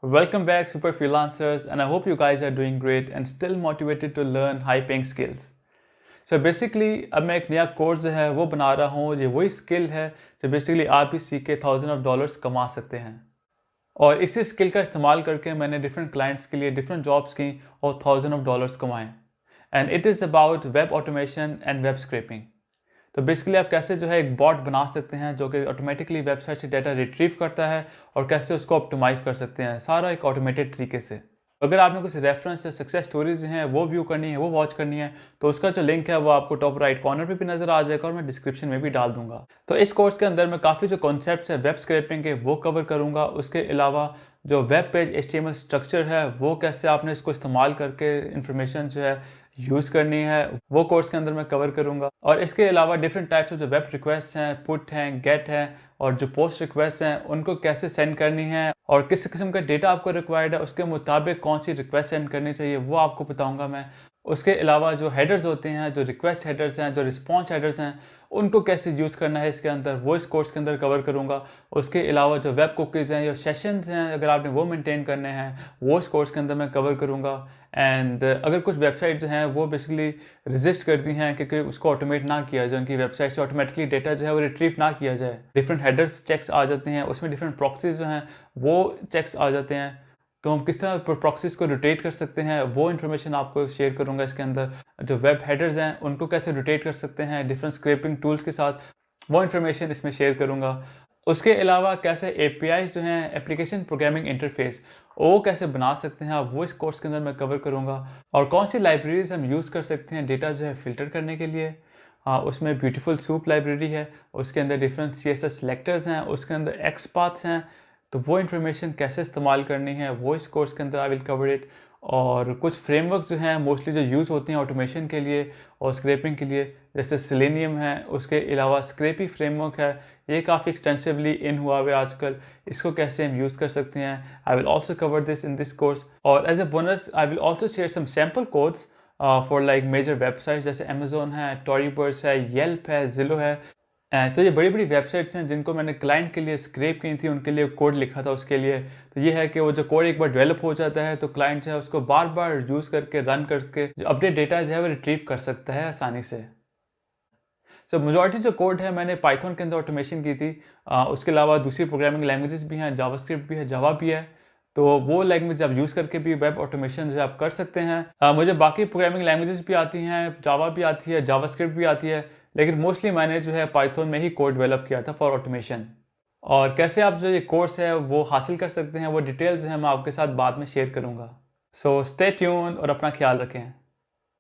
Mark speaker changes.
Speaker 1: Welcome back, super freelancers, and I hope you guys are doing great and still motivated to learn high paying skills. So basically अब मैं एक नया course जो है वो बना रहा हूँ। ये वही स्किल है जो बेसिकली आप भी सीख के $1000 कमा सकते हैं। और इसी स्किल का इस्तेमाल करके मैंने डिफरेंट क्लाइंट्स के लिए डिफरेंट जॉब्स की और $1000 कमाए। And it is about web automation and web scrapping. तो बेसिकली आप कैसे जो है एक बॉट बना सकते हैं जो कि ऑटोमेटिकली वेबसाइट से डाटा रिट्रीव करता है और कैसे उसको ऑप्टिमाइज़ कर सकते हैं, सारा एक ऑटोमेटेड तरीके से। अगर आपने कुछ रेफरेंस या सक्सेस स्टोरीज हैं वो व्यू करनी है, वो वॉच करनी है, तो उसका जो लिंक है वो आपको टॉप राइट कॉर्नर पे भी नजर आ जाएगा और मैं डिस्क्रिप्शन में भी डाल दूंगा। तो इस कोर्स के अंदर मैं काफ़ी जो कॉन्सेप्ट्स है वेब स्क्रैपिंग के वो कवर करूंगा। उसके अलावा जो वेब पेज HTML स्ट्रक्चर है वो कैसे आपने इसको इस्तेमाल करके इंफॉर्मेशन जो है यूज़ करनी है वो कोर्स के अंदर मैं कवर करूंगा। और इसके अलावा डिफरेंट टाइप्स ऑफ जो वेब रिक्वेस्ट हैं, पुट हैं, गेट हैं और जो पोस्ट रिक्वेस्ट हैं उनको कैसे सेंड करनी है और किस किस्म का डेटा आपको रिक्वायर्ड है उसके मुताबिक कौन सी रिक्वेस्ट सेंड करनी चाहिए वो आपको बताऊंगा मैं। उसके अलावा जो हेडर्स होते हैं, जो रिक्वेस्ट हेडर्स हैं, जो रिस्पॉन्स हेडर्स हैं, उनको कैसे यूज़ करना है इसके अंदर वो इस कोर्स के अंदर कवर करूंगा। उसके अलावा जो वेब कुकीज़ हैं या सेशंस हैं अगर आपने वो मेंटेन करने हैं वो इस कोर्स के अंदर मैं कवर करूंगा। एंड अगर कुछ वेबसाइट्स हैं वो बेसिकली रेजिस्ट करती हैं क्योंकि उसको ऑटोमेट ना किया जाए, उनकी वेबसाइट से ऑटोमेटिकली डेटा जो है वो रिट्रीव ना किया जाए, डिफरेंट हेडर्स चेक्स आ जाते हैं, उसमें डिफरेंट प्रॉक्सीज जो हैं वो चेक्स आ जाते हैं, तो हम किस तरह प्रॉक्सीज को रोटेट कर सकते हैं वो इन्फॉर्मेशन आपको शेयर करूंगा इसके अंदर। जो वेब हेडर्स हैं उनको कैसे रोटेट कर सकते हैं डिफरेंट स्क्रैपिंग टूल्स के साथ, वो इन्फॉर्मेशन इसमें शेयर करूंगा। उसके अलावा कैसे APIs जो हैं, एप्लीकेशन प्रोग्रामिंग इंटरफेस, वो कैसे बना सकते हैं आप वो इस कोर्स के अंदर मैं कवर करूंगा। और कौन सी लाइब्रेरीज हम यूज़ कर सकते हैं डेटा जो है फ़िल्टर करने के लिए। उसमें ब्यूटीफुल सूप लाइब्रेरी है, उसके अंदर डिफरेंट CSS सेलेक्टर्स हैं, उसके अंदर XPaths हैं। तो वो इन्फॉर्मेशन कैसे इस्तेमाल करनी है वो इस कोर्स के अंदर आई विल कवर इट। और कुछ फ्रेमवर्क्स जो हैं मोस्टली जो यूज़ होती हैं ऑटोमेशन के लिए और स्क्रैपिंग के लिए, जैसे सेलेनियम है, उसके अलावा स्क्रैपी फ्रेमवर्क है, ये काफ़ी एक्सटेंसिवली इन हुआ है आजकल, इसको कैसे हम यूज़ कर सकते हैं। I will also cover this in this course. और as a bonus I will also share some sample codes for like major websites जैसे अमेजोन है, टॉरीबर्ड्स है, येल्प है, जिलो है। तो ये बड़ी बड़ी वेबसाइट्स हैं जिनको मैंने क्लाइंट के लिए स्क्रैप की थी, उनके लिए कोड लिखा था उसके लिए। तो ये है कि वो जो कोड एक बार डेवलप हो जाता है तो क्लाइंट जो है उसको बार बार यूज़ करके रन करके जो अपडेट डेटा जो है वो रिट्रीव कर सकता है आसानी से। सो मेजॉरिटी जो कोड है मैंने पाइथन के अंदर ऑटोमेशन की थी। उसके अलावा दूसरी प्रोग्रामिंग लैंग्वेजेस भी हैं, जावास्क्रिप्ट भी है, जावा भी है। तो वो लैंग्वेज आप यूज़ करके भी वेब ऑटोमेशन जो है आप कर सकते हैं। मुझे बाकी प्रोग्रामिंग लैंग्वेजेस भी आती हैं, जावा भी आती है, जावास्क्रिप्ट भी आती है, लेकिन मोस्टली मैंने जो है पाइथन में ही कोड डेवलप किया था फॉर ऑटोमेशन। और कैसे आप जो ये कोर्स है वो हासिल कर सकते हैं वो डिटेल्स हैं मैं आपके साथ बाद में शेयर करूँगा। सो स्टे ट्यून और अपना ख्याल रखें।